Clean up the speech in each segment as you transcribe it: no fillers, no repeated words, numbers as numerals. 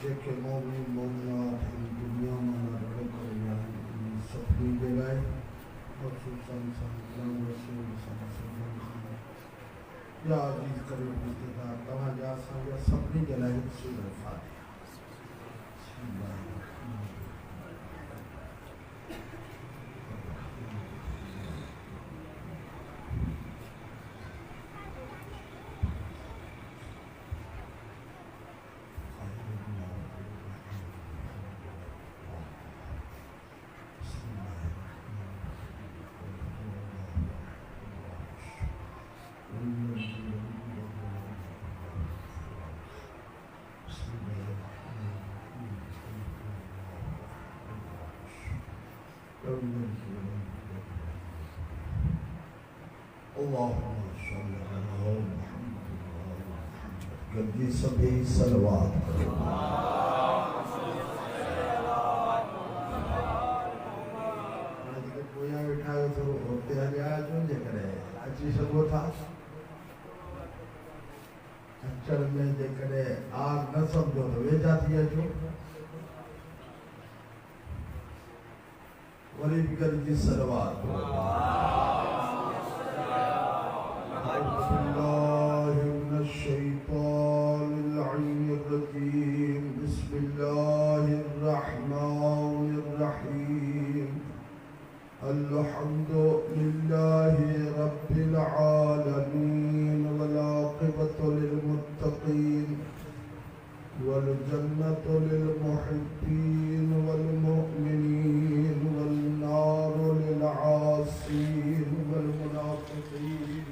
जेके मोमिन मोमिनात इन दुनिया में रड़ करियां सफरी दे लाए खुसूसन सल्लल्लाहु रसूल सल्लल्लाहु या अजीज करीम रिश्तेदार तव्हां जा असांजा सभिनी जे लाइ सूरत फातिहा। गद्दी सभी सलवात पोयां वेठा आहियो थोरो हुते हलिया अचो जेकॾहिं अची सघो था। अचण में जेकॾहिं आर न सम्झो त वेझा थी अचो। वरी बि गॾिजी सलवात अल्हम्दुलिल्लाहि रब्बिल आलमीन वल आक़िबतु लिल मुत्तक़ीन वल जन्नतु लिल मुहिब्बीन वल मुमिनीन वल नारु लिल आसीन वल मुनाफ़िक़ीन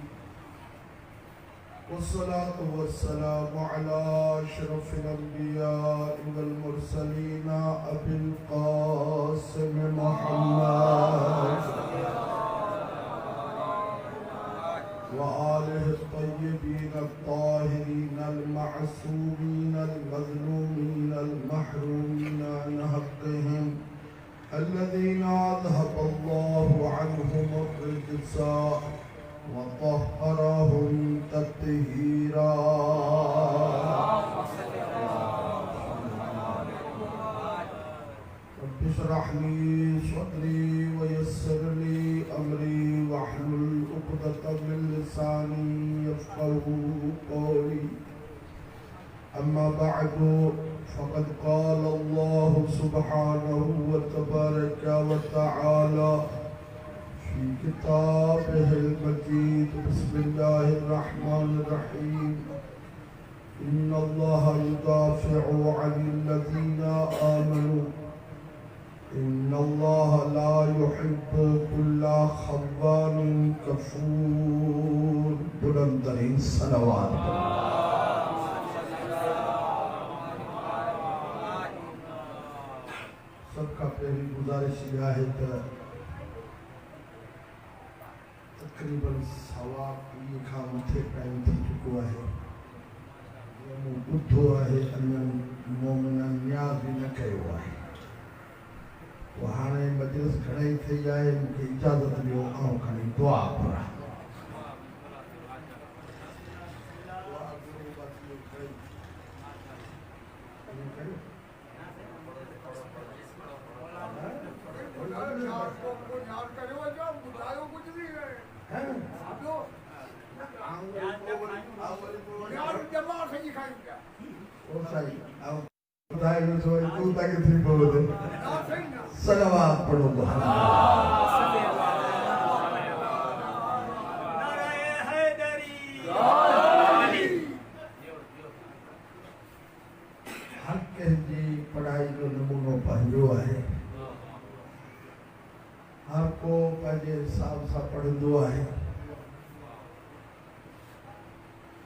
वस्सलातु वस्सलामु अला अशरफिल अंबियाइ वल मुरसलीन अबिल क़ासिम मुहम्मद व आलिहि तय्यबीन अत्ताहिरीन अल-मअसूमीन अल-मज़लूमीन अल-महरूमीन अन हक़्क़िहिम अल्लज़ीना अज़हबल्लाहु अन्हुम अर्रिज्स व तह्हरहुम तत्हीरा। रब्बि इश्रह ली सदरी व यस्सिर ली अमरी वहलुल उक़दतम मिन लिसानी यफ़क़हू क़ौली। अम्मा बअदु फ़क़द क़ाल अल्लाहु सुब्हानहु व तबारक व तआला फ़ी किताबिहिल मजीद। बिस्मिल्लाहिर रहमानिर रहीम। इन्नल्लाहा युदाफ़िउ अनिल लज़ीना आमनू इन्नल्लाहा ला युहिब्बु कुल्ला ख़व्वानिन कफ़ूर। बुलंद तरीन सलवात। सबका पहली गुजारिश यह है कि तकरीबन सवा पीर खां मथे टाइम थी चुको है। मूं ॿुधो आहे अञा मोमिननि न्याज़ बि न कयो आहे। हाणे मजलिस घणई थी आहे। मूंखे इजाज़त ॾियो ऐं खणी दुआ घुरां। सलवात पढ़ो। हर कंहिंजी पढ़ाई जो नमूनो पंहिंजो आहे। हर को पंहिंजे हिसाब सां पढ़ंदो आहे।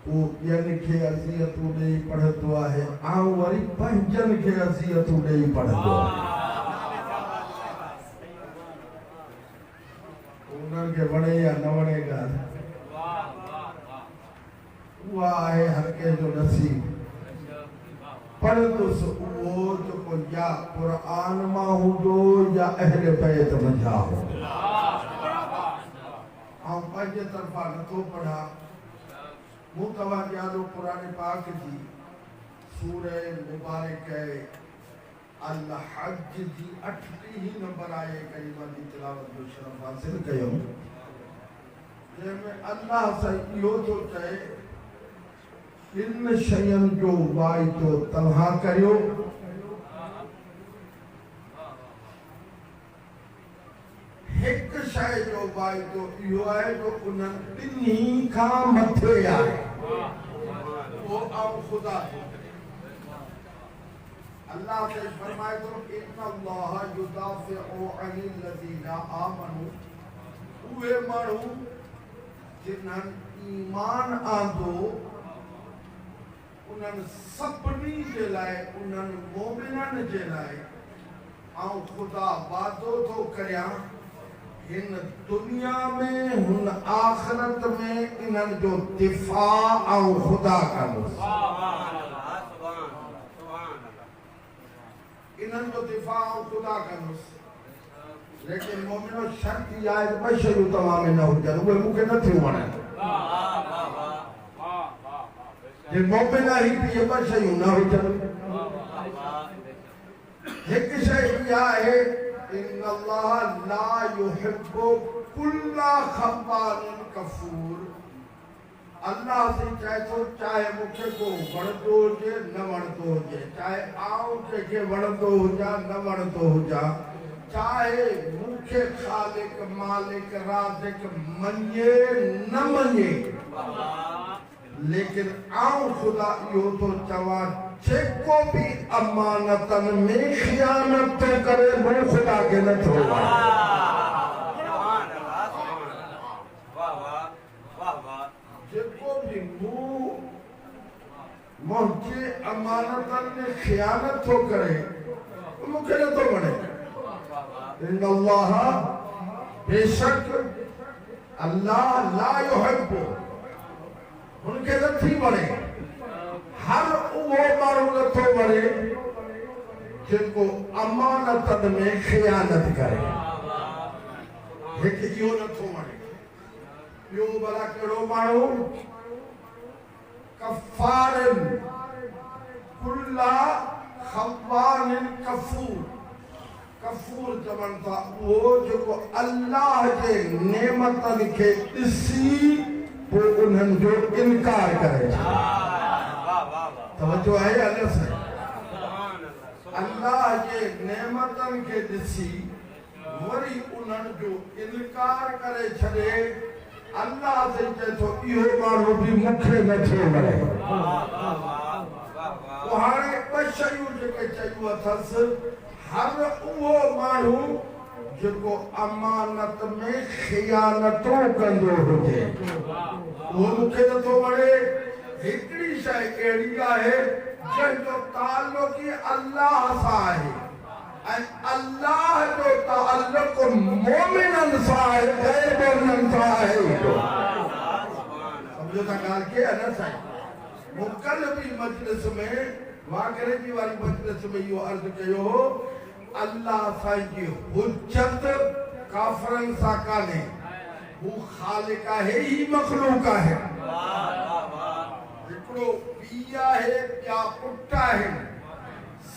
को ॿियनि खे अज़ियतूं ॾेई पढ़ंदो आहे ऐं वरी पंहिंजनि खे अज़ियतूं ॾेई पढ़ंदो आहे। उन्हनि खे वणे या न वणे ॻाल्हि उहा आहे हर कंहिंजो नसीब। पढ़ंदुसि उहो जेको या क़ुरान मां हूंदो या अहले बैत मंझां हूंदो। ऐं पंहिंजे तरफ़ां नथो पढ़ा। मूं तव्हांखे आलो क़ुरान पाक जी सूरह मुबारक है अल हज जी 8 ही नंबर आए करीबा दी तिलावत जो शरफ हासिल कयो जंहिंमें अल्लाह सां इहो थो चए इन शयन जो वाइदो तव्हां करियो एक शय जो वाइदो इहो आहे जो उन्हनि टिनी खां मथे आहे वो आऊं खुदा अल्लाह से फरमाए तो इन्नल्लाह युदाफिउ अनिल लज़ीना आमनू उहे माण्हू जिन्हनि ईमान आंदो उन्हनि सभिनी जे लाइ उन्हनि मोमिननि जे लाइ आऊं खुदा वादो थो करियां इन दुनिया में हुन आखिरत में इन्हनि जो दिफा आऊं खुदा कंदुसि इन्हनि जो दिफा आऊं खुदा कंदुसि लेकिन मोमिनो शर्त इहा आहे ॿ शयूं तव्हां में न हुजनि उहे मूंखे नथियूं वणनि जे मोमिन आही त इहे ॿ शयूं न हुजनि हिकु शइ इहा आहे इन्नल्लाह ला युहिब्बु कुल्ला खब्बारिन कफूर अल्लाह से चाहे तो चाहे मूंखे को वणंदो हुजे न वणंदो हुजे चाहे आऊं कंहिंखे वणंदो हुजां न वणंदो हुजां चाहे मूंखे खालिक मालिक राज़िक मञे न मञे लेकिन आऊं खुदा इहो थो चवां जेको भी अमानतन में खियानत तो करे वो खुदा के न थो जेको भी मुझे अमानतन में खियानत तो करे वो मुझे न तो वणे इन्नल्लाह बेशक अल्लाह ला युहिब्बु उनके नथी वणे हर वो माण्हू नथो वणे जेको अमानतन में खियानत करे हिकु इहो नथो वणे ॿियो भला कहिड़ो माण्हू कफ़ारन कुल्ला खब्बानिन कफूर कफूर चवनि था उहो जेको अल्लाह जे नेमतनि खे ॾिसी पोइ उन्हनि जो इनकार करे तवज्जो आहे अल्लाह से अल्लाह जे नेमतन के दिसी वरी उन्हनि जो इनकार करे छॾे अल्लाह से चए थो इहो माण्हू बि मूंखे नथो वणे हाणे ॿ शयूं जेके चयूं अथसि हर उहो माण्हू जेको अमानत में खियानतूं कंदो हुजे उहो मूंखे नथो वणे हिकिड़ी शइ अहिड़ी आहे जंहिंजो ताल्लुक ई अल्लाह सां आहे ऐं अल्लाह जो ताल्लुक मोमिननि सां आहे गैर मोमिननि सां आहे सम्झो था ॻाल्हि खे आहे न साईं मूं कल्ह बि मजलिस में वाकरे जी वारी मजलिस में इहो अर्ज़ु कयो हो अल्लाह साईं जी हुज्जत काफ़िरनि सां कान्हे हू ख़ालिक आहे ही मख़लूक आहे हिकिड़ो पीउ आहे ॿिया पुट आहिनि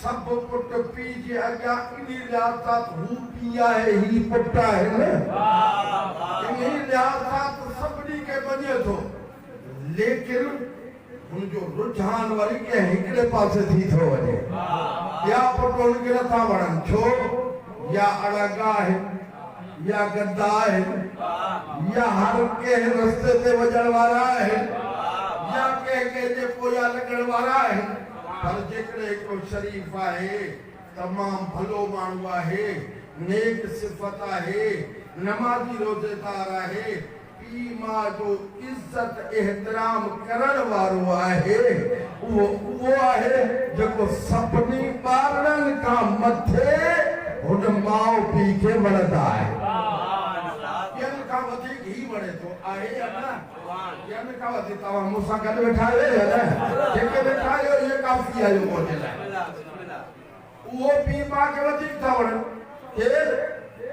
सब पुट पीउ जे अॻियां इन लिहाज़ सां हू पीउ आहे ही पुट आहे न इन लिहाज़ सां सभिनी खे मञे थो लेकिन हुनजो रुझान वरी के हिकिड़े पासे थी थो वञे या पुट हुनखे नथा वणनि छो या अड़ंगा आहिनि या गंदा आहिनि या हर कंहिं रस्ते ते वञण वारा आहिनि या कंहिं जे पोयां लॻण वारा आहिनि पर जेकॾहिं हिकिड़ो शरीफ़ आहे तमामु भलो माण्हू आहे नेक सिफ़त आहे नमाज़ी रोज़ेदार आहे पीउ मां जो इज़त एहतराम करण वारो आहे उहो आहे जेको सभिनी ॿारनि खां मथे हुन माउ पीउ खे वणंदा आहे ॿियनि खां वधीक ही वणे थो आहे या न ॿियनि खां वधीक तव्हां मूंसां गॾु वेठा आहियो या न जेके वेठा आहियो इहे काफ़ी आहे मुंहिंजे लाइ उहो पीउ माउ खे वधीक था वणनि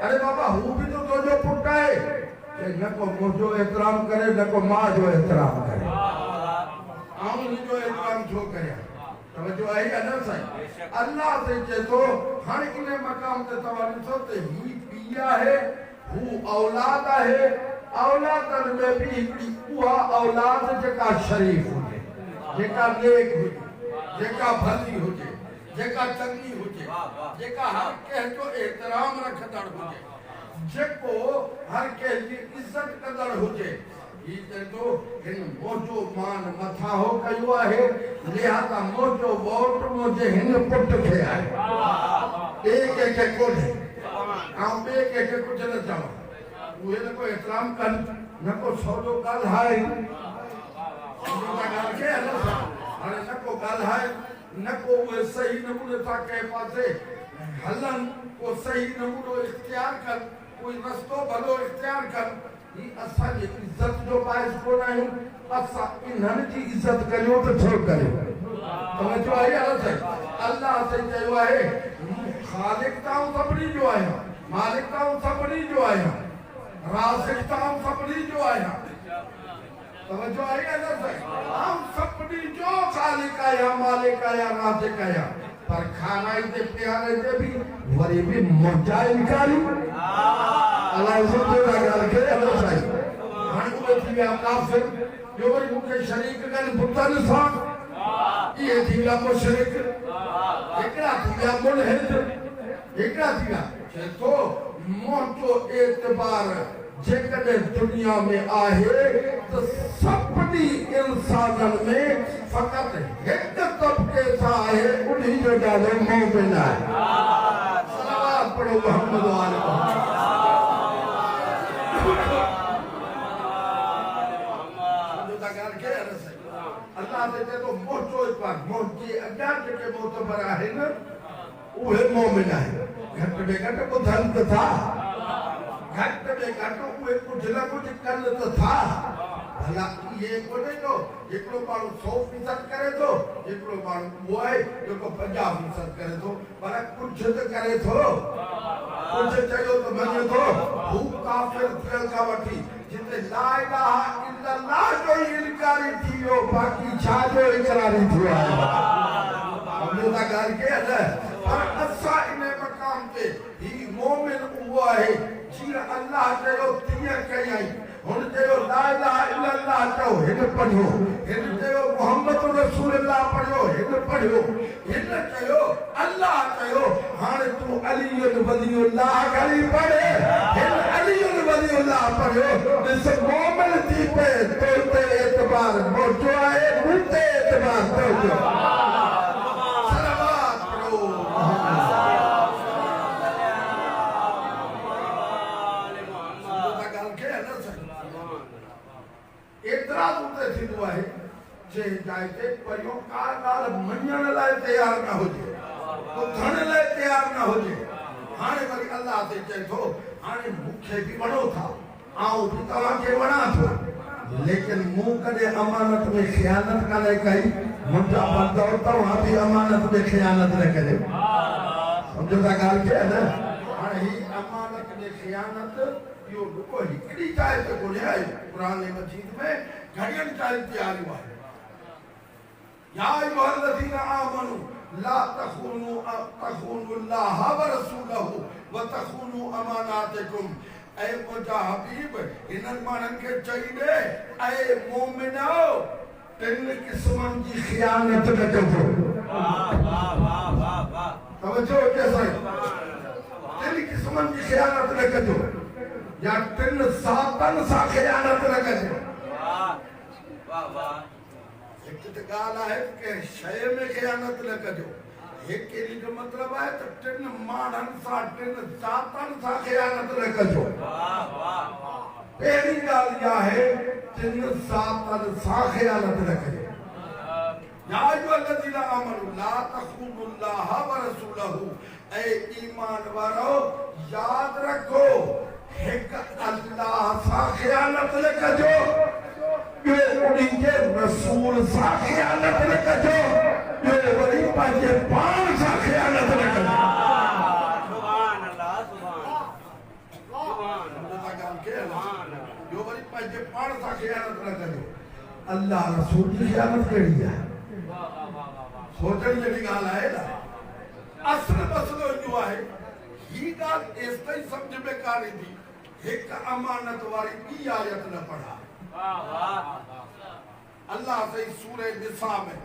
अरे बाबा हू बि तो तुंहिंजो पुटु आहे न को मुझो एहतराम करे न को मां जो एहतराम करे आऊं जो एहतराम छो करियां तवज्जो आई अना साईं अल्लाह से चेतो हाणे इन मकाम ते तवारी तो ते ही पिया है हु औलाद है औलादन में भी हिकड़ी उहा औलाद जेका शरीफ हुजे जेका नेक हुजे जेका भली हुजे जेका चंगी हुजे जेका हर कंहिं जो एहतराम रखंदड़ हुजे जेको हर कंहिं जी इज्जत कंदड़ हुजे ही तो इन मोजो मान मथा हो कयो है लिहाजा मोजो वोट मुझे हिन पुट खे आहे एक एक कोने आऊं बे के कुछ न चाहो उहे न को एहतराम कन न को सौदो गाल हाय गाल के हाणे न को गाल हाय न को उहे सही नमूने ता के पासे हलन को सही नमूनो इख्तियार कर कोई रस्तो भलो इख्तियार कर ही असा जी इज्जत जो बाइस को नहीं असा इन्हन जी इज्जत करियो तो छो करियो तवज्जो आई अल्लाह से चयो है खालिक ताऊ सबनी जो आया मालिक ताऊ सबनी जो आया राज़िक ताऊ सबनी जो आया तवज्जो आई अल्लाह से हम सबनी जो खालिक आया मालिक आया राज़िक आया पर खाना इते प्यारे दे भी वरी भी मौजा इनकारी अल्लाह जो गाल के अल्लाह साईं हाणे उहे थी विया काफ़िर जो वरी मूंखे शरीक कनि बुतन सां इहे थी विया मुशरिक हिकिड़ा थी विया मुल्हिद हिकिड़ा थी विया चए मोटो एतबार जेकॾहिं दुनिया में आहे तो सभिनी इंसानन में फ़क़त हिक तबके सां आहे उन्हीं जो नालो मोमिन आहे सलावत पढ़ो मोहम्मद वाले अल्लाह से चए तो मोटो पर मोटी अॻियां जेके मोतबर आहिनि उहे मोमिन आहिनि घट में घट ॿुधनि त था घट में घट उहे कुछ न कुछ कन तो था भला ये कोने तो एकड़ो माण्हू 100% करे तो एकड़ो माण्हू वो है जेको 50% करे तो पर कुछ तो करे तो कुछ चयो तो मने तो हू काफिर थियल का वठी जिते ला इलाहा इल्लल्लाह जो इनकारी थियो बाकी छा जो इकरारी थियो हमने ता गाल के है पर असा इन मकाम पे ही मोमिन हुआ है जीअं अल्लाह चयो तीअं कयई हुन चयो ला इलाहा इल्लल्लाह चओ हिन पढ़ियो हिन चयो मोहम्मद रसूलुल्लाह पढ़ियो हिन पढ़ियो हिन चयो अल्लाह चयो हाणे तू अली वलीउल्लाह घणी पढ़े हिन अली वलीउल्लाह पढ़ियो ॾिस मोमिन थी पे तो ते एतबार मोजो आहे मुते एतबार तो सलावत पढ़ो एतराज उते थींदो आहे जे जाए ते परियो का गाल मञण लाइ तयार न हुजे ॿुधण लाइ तयार न हुजे हाणे वरी अल्लाह ते चए थो हाणे मूंखे बि वणो था आऊं बि तव्हांखे वणा थो लेकिन मूं कॾहिं अमानत में ख़यानत कान्हे कई मुंहिंजा बंदो तव्हां बि अमानत में ख़यानत न करियो सम्झो था ॻाल्हि खे न हाणे ही अमानत में ख़यानत यो रुको हिकड़ी चाहे तो कोने आई कुरान मजीद में घड़ियन चाहे तैयारी है या अय्युहल्लज़ीना आमनू ला तखूनु अल्लाह व रसूलहू व तखूनु अमानातिकुम ऐ मुंहिंजा हबीब इन्हनि माण्हुनि खे चई ॾे ऐ मोमिनो टिन क़िस्मनि जी ख़यानत न कजो तवज्जो हुजे साईं टिन क़िस्मनि जी ख़यानत न कजो या टिन सातन सां ख़यानत न कजो वाह वाह हिकु त ॻाल्हि आहे कि शइ में ख़यानत न कजो हिकु इन जो मतिलबु आहे त टिन माण्हुनि सां टिन ज़ातनि सां ख़यानत न कजो पहिरीं ॻाल्हि इहा आहे टिन ज़ातनि सां ख़यानत न कजो या अय्युहल्लज़ीना आमनू ला तखूनु अल्लाह व रसूलहू ऐ ईमान वारो याद रखो एक अल्लाह सा ख़यानत न कजो ॿियो उन्हीं के रसूल सा ख़यानत न कजो ॿियो वरी पंहिंजे पाण सां ख़यानत न कजो सुभान अल्लाह सुभान ॿियो वरी पंहिंजे पाण सां ख़यानत न कजो अल्लाह रसूल जी ख़यानत कहिड़ी आहे सोचण जहिड़ी ॻाल्हि आहे न। असुल मसलो इहो आहे, ही ॻाल्हि एसि ताईं सम्झ में कान ईंदी हिकु अमानत वारी ॿी आयत न पढ़ा। अल्लाह सही सूरे निसा में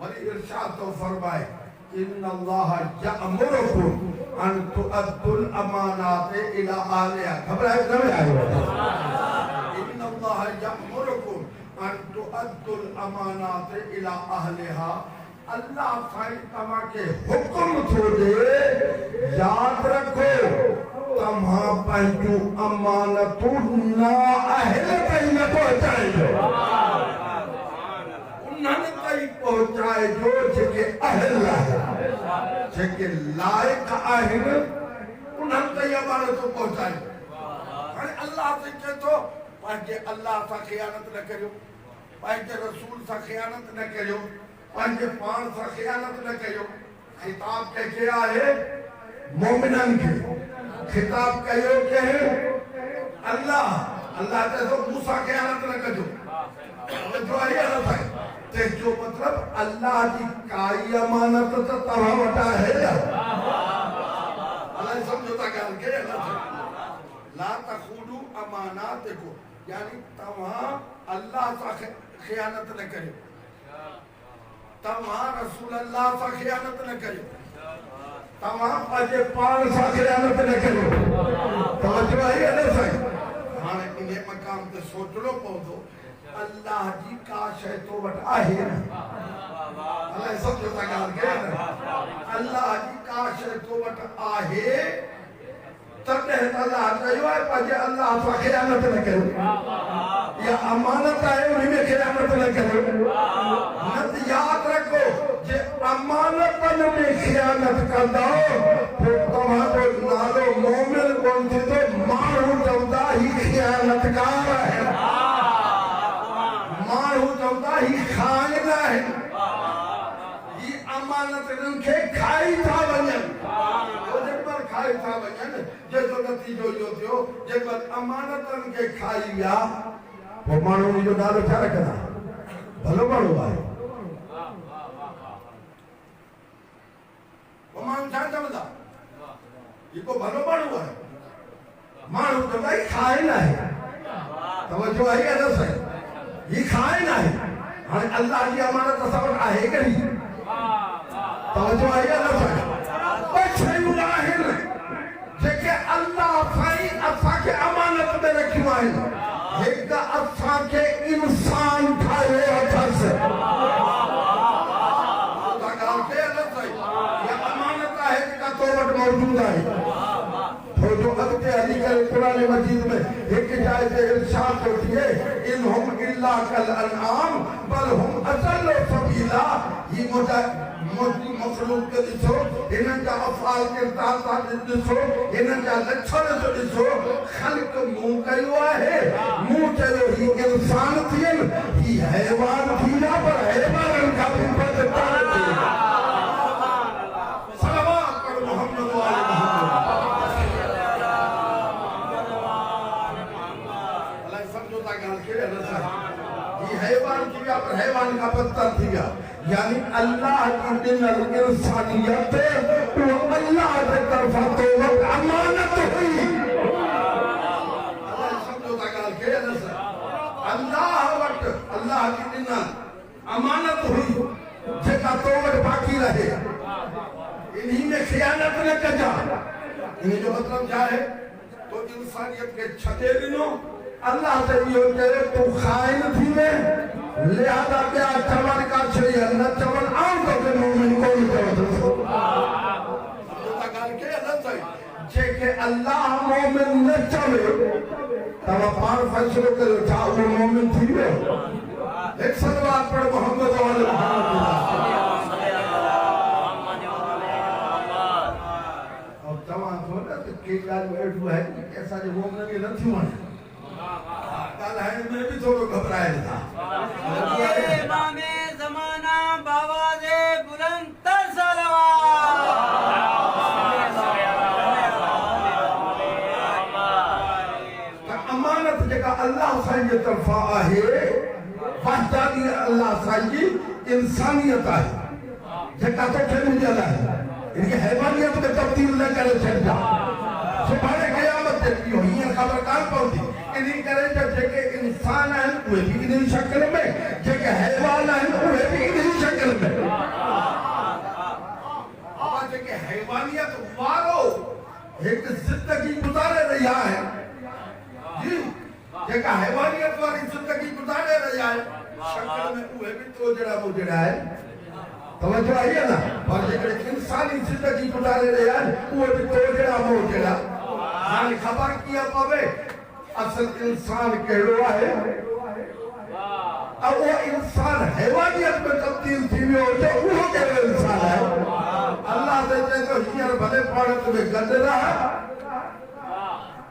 वरी इरशाद तो फरमाए, इन्नल्लाह यअमुरुकुम अन तुअद्दुल अमानात इला आलिहा। घबराए न आयो। इन्नल्लाह यअमुरुकुम अन तुअद्दुल अमानात इला अहलिहा। अल्लाह साईं तव्हांखे हुकुम थो ॾे, यादि रखो तव्हां पंहिंजूं अमानतूं नाअहल ताईं न पहुचाइजो। उन्हनि ताईं पहुचाइजो जेके अहल आहिनि, जेके लाइक़ आहिनि, उन्हनि ताईं अमानतूं पहुचाइजो। हाणे अल्लाह साईं चए थो पंहिंजे अल्लाह सां ख़ियानत न करियो, पंहिंजे रसूल सां ख़ियानत न करियो, पंहिंजे पाण सां ख़ियानत न करियो। ख़िताब कंहिंखे आहे? मोमिननि खे। ख़िताब कयो कंहिं? अल्लाह। अल्लाह चए थो मूंसां ख़ियानत न कजो। तंहिंजो मतिलब अल्लाह जी काई अमानत त तव्हां वटि आहे न। अलाए सम्झो था ॻाल्हि खे? ला तख़ूनू अमानातिकुम, यानी तव्हां अल्लाह सां ख़ियानत न करियो, तव्हां रसूल अल्लाह सां ख़ियानत न करियो, तव्हां पंहिंजे पाण सां ख़ियानत न करियो। तवजो आहे न साईं? हाणे इन मक़ाम ते सोचणो पवंदो अल्लाह जी का शइ तो वटि आहे न। अलाए सम्झो था ॻाल्हि खे? अल्लाह जी का शइ तो वटि आहे तॾहिं त अल्लाह चयो आहे पंहिंजे अल्लाह सां ख़ियानत न करियो। या अमानत आहे उन में ख़ियानत न करियो। न त यादि रखो जे अमानतनि में ख़ियानत कंदो पोइ तव्हांजो नालो मोमिन कोन थींदो। माण्हू चवंदा ही ख़ियानतकार आहे, माण्हू चवंदा ही खाइन आहिनि, ही अमानतनि खे खाई था वञनि। खाई था वञनि जंहिंजो नतीजो इहो थियो जेकर अमानतनि खे खाई विया पोइ माण्हू जो नालो छा रखंदा? भलो माण्हू आहे। पोइ माण्हू छा चवंदा? ही को भलो माण्हू आहे। माण्हू चवंदा ही खाइन आहे। तवजो आहे या न साईं? ही खाइन आहे। हाणे अल्लाह जी अमानत असां वटि आहे कि नहीं? तवजो आहे या न साईं? ॿ शयूं आहिनि जेके अल्लाह साईं असांखे अमानत में रखियूं आहिनि। हिकु असांखे इंसान ठाहियो अथसि। अमानत आहे जेका तो वटि मौजूद आहे। जो अॻिते हली करे क़ुरान मजीद में हिकु जाइ ते इरशाद थो थिए, इनहुम इल्ला कल अनआम बल हुम अज़ल्लु सबीला। ही मखलूक के ॾिसो, हिननि जा अफ़आल किरदार था ॾिसो, हिननि जा लक्षण जो ॾिसो। ख़ल्क़ मूं कयो आहे, मूं चयो ही इंसान थियनि, ही हैवान थी विया, पर हैवाननि खां बि बदतर थी विया। सलवात पर मोहम्मद वाले अल्लाह समझो था ॻाल्हि खे? ही हैवान थी विया, पर हैवान खां बदतर थी विया। यानी अल्लाह की दिनल इंसानियत वो अल्लाह की तरफा तो वक्त अमानत हुई। अल्लाह समझो था ॻाल्हि खे? अल्लाह वटि अल्लाह की दिनल अमानत हुई जेका तो वटि बाक़ी रहे। इन्हीं में ख़ियानत न कजा। इन जो मतलब छा है? तो इंसानियत के छॾे ॾिनो। अल्लाह से इहो चए तू खाइन थी वे, लिहाजा ॿिया चवनि का शइ न चवनि आऊं तोखे मोमिन कोन चवंदुसि। जेके अल्लाह मोमिन न चवे तव्हां पाण फ़ैसिलो करियो छा उहो मोमिन थी वियो? हिकु सलवात पढ़ मोहम्मद वाले और तव्हां थो न त के ॻाल्हियूं अहिड़ियूं आहिनि की असांजे मोमिन खे नथियूं वणनि। में भी थोड़ो घबराए था। इमामे ज़माना बावाज़े बुलंद तर सलवात। अमानत जेका अल्लाह साईं जे तरफ़ां आहे, वहदानी अल्लाह साईं जी इंसानियत आहे। जेका तोखे मिलियल आहे इनके हैवानियत में तब्दील न करे छॾिजा सुभाणे क़यामत ते इहो हींअर ख़बर कान पवंदी इन करे त जेके इंसान आहिनि उहे बि इन शक्ल में जेके हैवान आहिनि उहे बि इन शक्ल में जेके हैवानियत वारो एक जिंदगी गुजारे रहा है जी जेका हैवानियत वाली जिंदगी गुजारे रहा है शक्ल में उहे भी तो जड़ा मुजड़ा है तवज्जो आई है ना और जेके इंसानी जिंदगी गुजारे रहा है उहे भी तो जड़ा मुजड़ा हाने खबर किया पवे असल इंसान केड़ो है अब वो इंसान हैवानियत में तब्दील थी वियो तो वो केड़ो इंसान है अल्लाह से तो हींअर भले पाण में गॾु रहा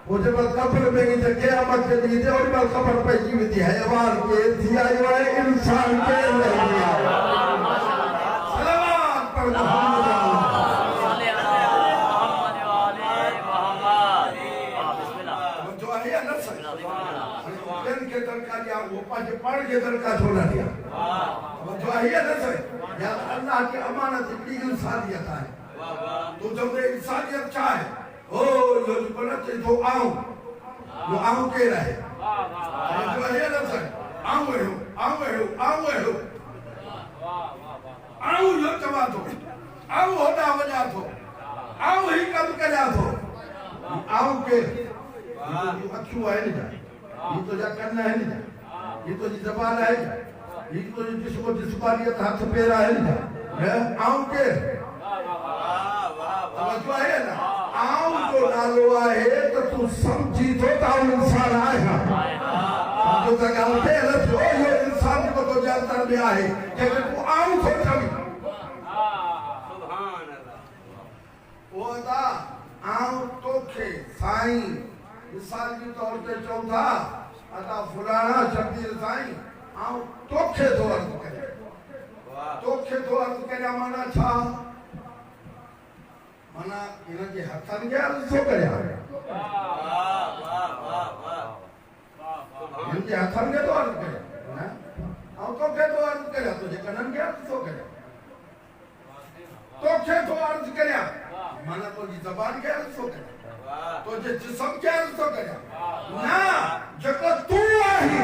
वो जब कब्र में ही क़यामत के ॾींहुं ते ओॾी महिल ख़बर पइजी वेंदी हैवान केरु थी आयो आहे इंसान केरु रही आहे सलाम पर मोहम्मद जो आहे न सही के दरकार या वो पांच पाण के दरकार छोड़ा दिया जो आहे न सही या अल्लाह की अमानत की इंसानियत है तू जब इंसानियत चाहे ओ यो गलत है तो आओ के रहे जो है ना सर आओ यो चवा तो आओ होदा वजा तो आओ ही कम करा तो आओ के ये अखियों है नहीं ये तो जा करना है नहीं ये तो जबान है ये तो जिसको जिस्मानियत हाथ पैरा है नहीं आओ के समझ है ना आओ जो नालो है तो तू समझी तो ताऊ इंसान आएगा जो तगालते है ना जो ये इंसान को तो जानता भी आहे कि तू आओ तो कभी सुभान अल्लाह वो दा आओ तो के साईं मिसाल के तौर पे चौथा अदा फुलाना शब्दीर साईं आओ तो के तो अर्थ करे माना छा माना इनके हथन के अर्थ सो करे इनके हथन के तो अर्थ करे ना आओ तो के तो अर्थ करे तो जे कनन के अर्थ सो करे तो के तो अर्थ करे माना तो जी जबान के अर्थ सो करे तो जे जिस्म के अर्थ सो करे ना जको तू आही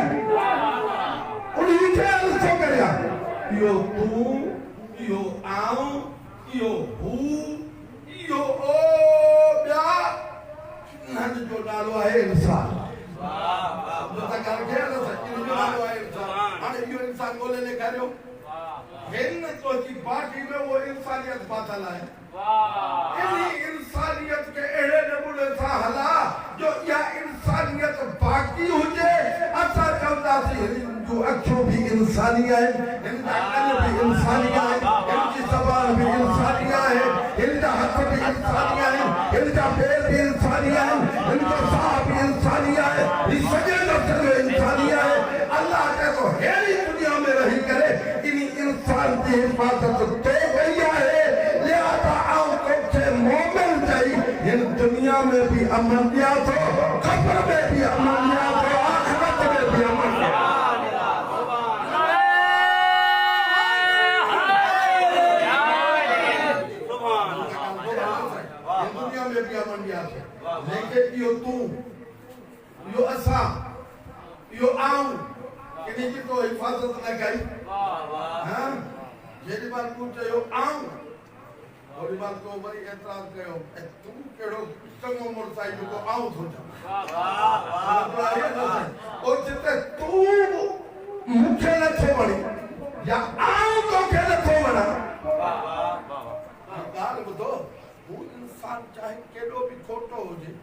उन्हीं के अर्थ सो करे यो तू यो आओ यो हु यो ओ ब्या नद जो नालो है इंसान वाह जो तक के ना सच्ची जो नालो है इंसान अरे यो इंसान बोले ने करो हिन तो की बाकी में वो इंसानियत बातल है वाह इन्हीं इंसानियत के एड़े नमूने था हला जो या इंसानियत बाकी हो जाए अच्छा चलता सी जो अखियों भी इंसानी है इनका कान भी इंसानी है इनकी ज़बान भी इंसानी है इनका हाथ भी इंसानी है इनका पैर भी इंसानी है इनका साह भी इंसानी है इस सजे नफ्स में इंसानी है अल्लाह के तो हेरी दुनिया में रही करे इन्हीं इंसान की हिफाजत तो भैया है लिहाजा आओ तो से मोमिन चाहिए इन दुनिया में भी अमनियत हो कब्र में भी अमनियत हो आखिरत में भी अमनियत लेकिन यो तू यो असा यो आऊं किन्हीं की तो हिफाजत न कई हां जेडी बार पूछ यो आऊं और बार तो बड़ी एतराज कयो तू केड़ो चंगो मोरसाई जो आऊं थो जा वाह और जिते तू मुखे न छो वणी या आऊं तो के न छो वणा वाह गाल बुधो वो इंसान चाहे केड़ो भी खोटो हो जे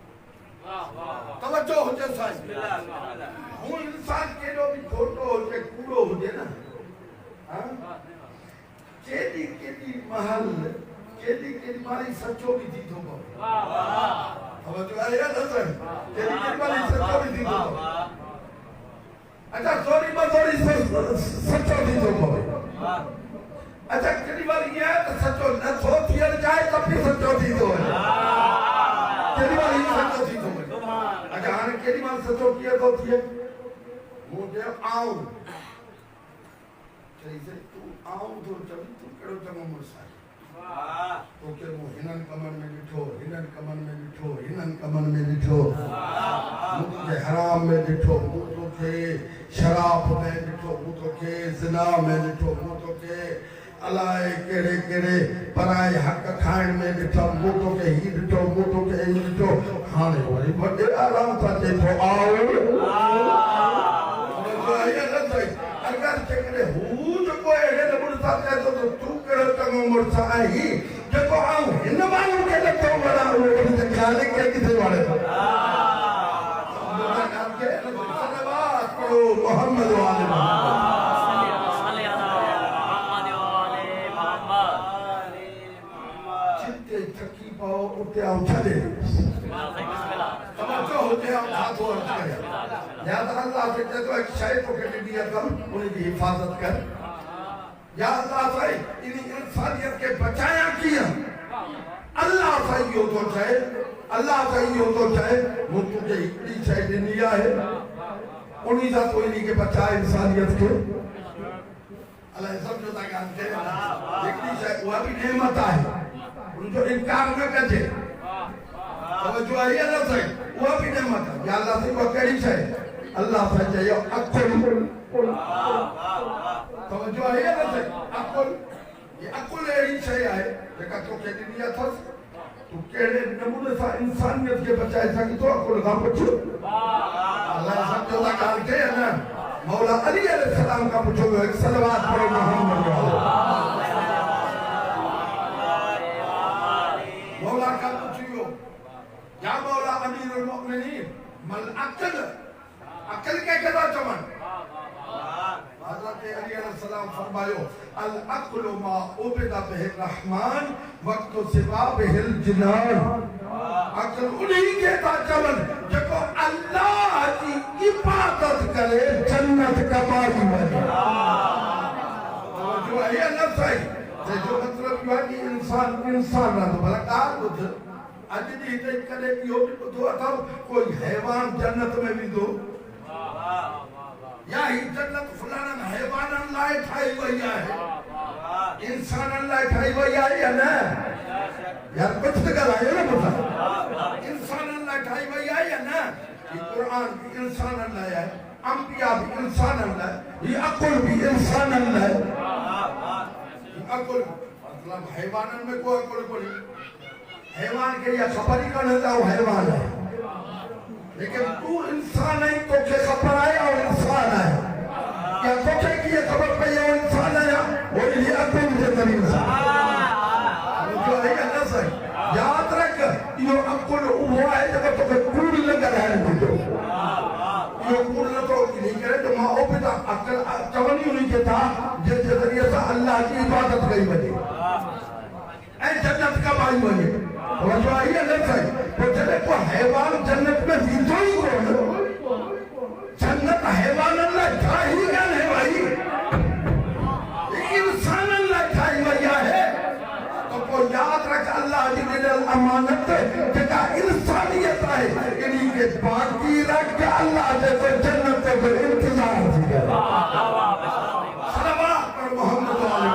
तवज्जो हो जे साईं वो इंसान केड़ो भी खोटो हो जे कूड़ो हो जे ना हां केडी केडी महल केडी केडी मारी सच्चो भी थी थो वाह वाह तवज्जो आहे ना साईं केडी केडी मारी सच्चो भी थी थो अच्छा सॉरी मसोरी सच्चो थी थो वाह अच्छा केडी वाली ये तो सच्चो न थो थियण चाहे तो भी सच्चो थी तो केडी वाली सच्चो थी तो अच्छा हाने केडी वाली सच्चो किए तो थिए मुझे आओ चई से तू आऊं तो चवी तू कड़ो चंगो मुरसाई तो के मो हिनन कमन में ॾिठो हिनन कमन में ॾिठो हिनन कमन में ॾिठो मूं के हराम में ॾिठो मूं तो के शराब में ॾिठो मूं तो के ज़िना में ॾिठो मूं तो के अलाए केड़े केड़े पराए हक खाइण में ॾिठो मूं तो के ही ॾिठो मूं तो के ही ॾिठो हाणे वरी वॾे आराम सां चए थो आओ अगर चकरे हू जो कोई एड़े नमूने सां चए थो तो तू कहिड़ो चङो मुड़ुसु आहीं जेको आऊं हिन माण्हू खे नथो वणा उहो ख़ालिक खे किथे वणे थो मोहम्मद वाले जिते थकी पओ उते आऊं छॾे तवज्जो हुजे आऊं हाथ और करे या अल्लाह से कहते एक शय तो के दिया कम उनकी हिफाजत कर या अल्लाह भाई इन इंसानियत के बचाया किया अल्लाह भाई यो तो चाहे अल्लाह भाई यो तो चाहे वो तुझे इतनी शय दुनिया है उन्हीं सा तो इन्हीं के बचाए इंसानियत को अल्लाह सब जो तक आते हैं इतनी शय वो भी नेमत है उनको इनकार न करे तो जो है ना सही वो भी नेमत है या अल्लाह से वो कड़ी शय अल्लाह से चाहिए अक्ल तो जो है ना सही अक्ल ये अक्ल ऐसी शय है जेका तो के दुनिया था तू केड़े नमूने सा इंसानियत के बचाए सकी तो अक्ल का पूछो अल्लाह सब जो तक आते हैं ना मौला अली अलैहि सलाम का पूछो एक सलवात पढ़ो मोहम्मद मौला का पूछियो या मौला अमीरुल मोमिनीन मल अक्ल अक्ल के कदा चमन हजरत अली अलैहि सलाम फरमायो अल अक्लु मा उबिदा बिहिर रहमान वक्त सिवा बिहिल जिनान अक्ल उन्हीं के ता चमन जेको अल्लाह की इबादत करे जन्नत कमाई वने जो है ना सही जो मतलब ये कि इंसान ना तो भला का बुध आज भी इते करे यो भी तो अथव कोई हैवान जन्नत में भी दो या ही जन्नत फलाना हैवानन लाए ठाई वई है इंसानन लाए ठाई वई है या ना यार कुछ तो गलायो ना बुधा इंसानन लाए ठाई वई है या ना ये कुरान भी इंसानन लाए है अंबिया भी इंसानन लाए ये अक्ल भी इंसानन लाए अक्ल मतलब हैवानन में कोई अक्ल कोई हैवान के ये खबर ही कौन है वो हैवान है लेकिन तू इंसान है तो के खबर है और इंसान है क्या तो के की ये खबर पे ये इंसान है वो ये अक्ल मुझे नहीं जो है ना सही याद रख यो अक्ल वो है जब तो के कूड़ लगा है मुझे यो कूड़ तो नहीं करे तो मां ओ पिता अक्ल चवनी उन्हीं के था जिस जरिए से अल्लाह की इबादत कई बने ऐ जन्नत कमाई बने तो जो आई है ना सही तो चले को हैवान जन्नत में जीतो ही कौन जन्नत हैवान अल्लाह ठाई गन है भाई इंसान अल्लाह ठाई वया है तो को याद रख अल्लाह जी ने अमानत जेका इंसानियत है इन्हीं के बाकी रख के अल्लाह जैसे जन्नत के इंतजार थी सलावत पर मोहम्मद वाले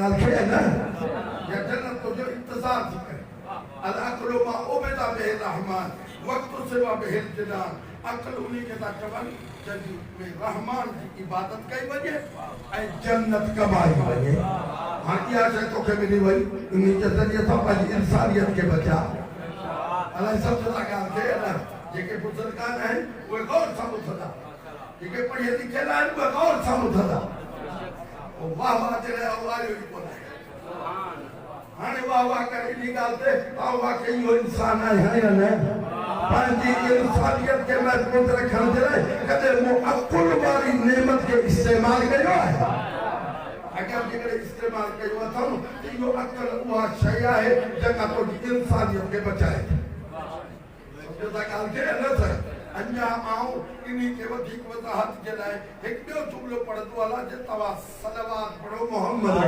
गाल के है ना ये जन्नत को जो इंतजार थी करे अल अक्लु मा उबिदा बिहिर रहमान वक्त सिवा बिहिल जिनान अक्ल उन्हीं के ता चवन जदी में रहमान की इबादत कई वजे ऐ जन्नत कमाई वजे हां किया से तो के मिली वई उन्हीं के जरिए तो आज इंसानियत के बचा अल्लाह सब तो गाल के ना जेके बुजुर्गान है वो गौर सामुथदा जेके पढ़े लिखे ला वो गौर सामुथदा वाह वाह तेरे अवायो ही बोला सुभान हाने वाह वाह कर निकालते वाह वाह के यो इंसान है या ना पांची इंसानियत के महत्व रखण जरे कदे वो अकुल वाली नेमत के इस्तेमाल कयो है अगर जेकर इस्तेमाल कयो था तो यो अकल वो शय है जका तो इंसानियत के बचाए समझो ता काल के न सर अन्या आऊं इन्हीं के वधिक वजाहत के लाए एक ॿियो जुमलो पढ़ंदो वाला जे तवा सलवात पढ़ो मोहम्मद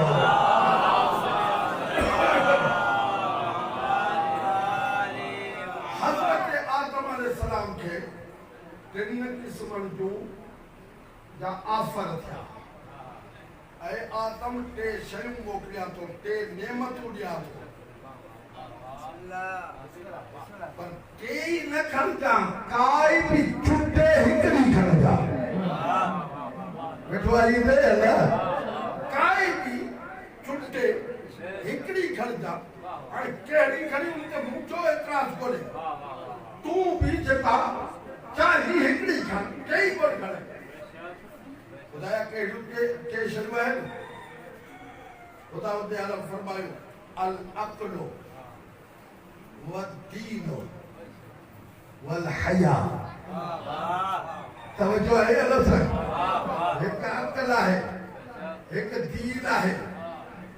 हज़रत आदम अलैहिस्सलाम के टिन किस्मनि जूं जा ऑफर थिया ऐं आदम टे शयूं मोकिलिया थो टे नेमतूं ॾियां थो पर टे ई न खणजां काई बि छुटे हिकिड़ी खणजां वेठो आहे ते अल्लाह काई बि छुटे हिकिड़ी खणजां हाणे कहिड़ी खणी उनते मुंहिंजो एतिराज़ कोन्हे तूं बि जेका चाहे हिकिड़ी खण टई कोन खणे खुदाया कहिड़ियूं के शयूं आहिनि खुदा उते आलम फरमायो अल अक़्लु वद्दीनु वल हया तवज्जो आहे अल्लाह सां हिकु अक़ल आहे हिकु दीन आहे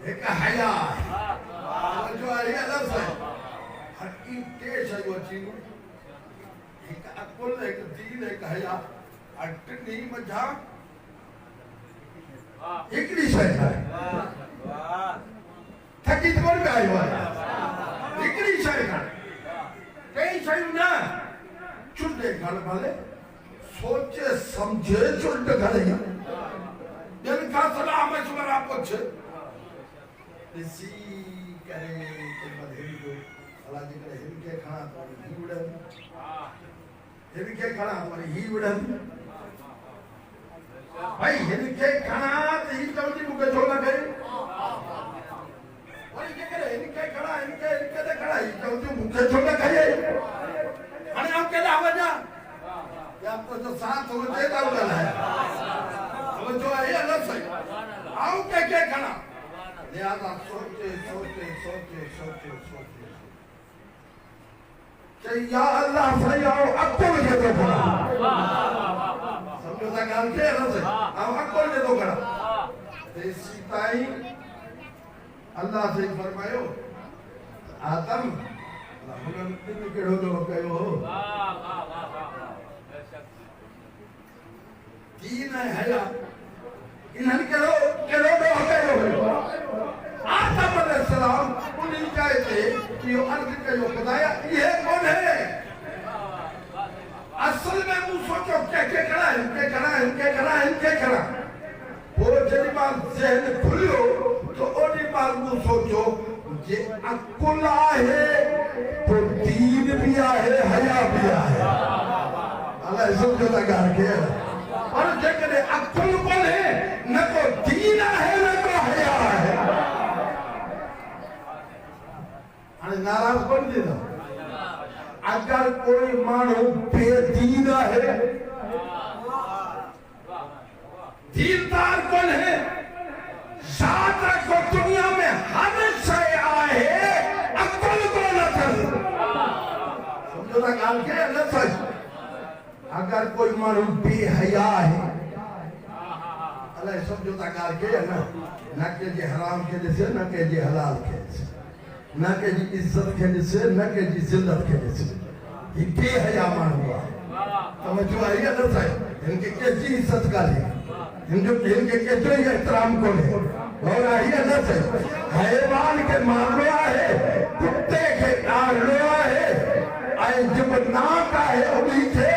हिकु हया आहे तवज्जो आहे अल्लाह सां हर ई टे शयूं अची हिकु अक़ल हिकु दीन हिकु हया ऐं टिनी मंझां हिकिड़ी शइ आहे थकी थोड़ पे आयो आहे हिकिड़ी शइ खण कई शयूं न चुंडे खण भले सोचे समझे चुंड खणे ॿियनि खां सलाह मशवरा पुछ ॾिसी करे हिन जो अलाह जे करे हिन खे खणा त वरी ही उड़नि हिन खे खणा त वरी ही उड़नि भाई हिनके खणा त ही चवंदी मूंखे छो न कयो वरी जेकॾहिं हिनके खणा हिनके ते खणा ही चवंदी मूंखे छो न कयो हाणे आउं केॾांहुं वञा या तुंहिंजो साथ हुजे त ॻाल्हाए तवज्जो आहे अलाह साईं आउं कंहिंखे खणा लिहाज़ा सोचे सोचे सोचे सोचे सोचे चई या अल्लाह साईं आउं अक़ुल खे थो खणा समझो था ॻाल्हि खे अलाह साईं आउं अक़ुल खे थो खणा तेसीं ताईं अल्लाह साईं फरमायो आदम हुननि टिन कहिड़ो ॾोह कयो हो दीन ऐं हया इन्हनि कहिड़ो ॾोह कयो हुयो आदम अलैहिस्सलाम उन जाइ ते इहो अर्ज़ कयो ख़ुदाया इहे कोन्हे असल में मूं सोचो कंहिंखे खणा हिनखे खणा हिनखे खणा हिनखे खणा पोइ जेॾी महिल ज़हन खुलियो त ओॾी महिल मूं सोचो जे अक़ुल आहे पोइ दीन बि आहे हया बि आहे अलाए सम्झो था ॻाल्हि खे पर जेकॾहिं अक़ुल कोन्हे न को दीन आहे न को हया आहे हाणे नाराज़ कोन थींदो अगर कोई माण्हू बेदीन है दीनदार कौन है याद रखो दुनिया में हर शय आहे अक़ुल कोन अथसि समझो था ॻाल्हि खे न सच अगर कोई माण्हू बेहया है अलाए समझो था ॻाल्हि खे न कंहिंजे हराम खे ॾिसे न कंहिंजे हलाल खे ॾिसे न कंहिंजी इज्जत खे ॾिसे न कंहिंजी ज़िल्लत खे ॾिसे ही बेहया माण्हू आहे तवज्जो आहे न साईं हिनखे कंहिंजी इज़त कान्हे हिनखे कंहिंजो ई एतिराम कोन्हे और आहे न साईं हैवान खे मारणो आहे कुते खे ॾाढो आहे ऐं जेको नाक आहे उन्ही खे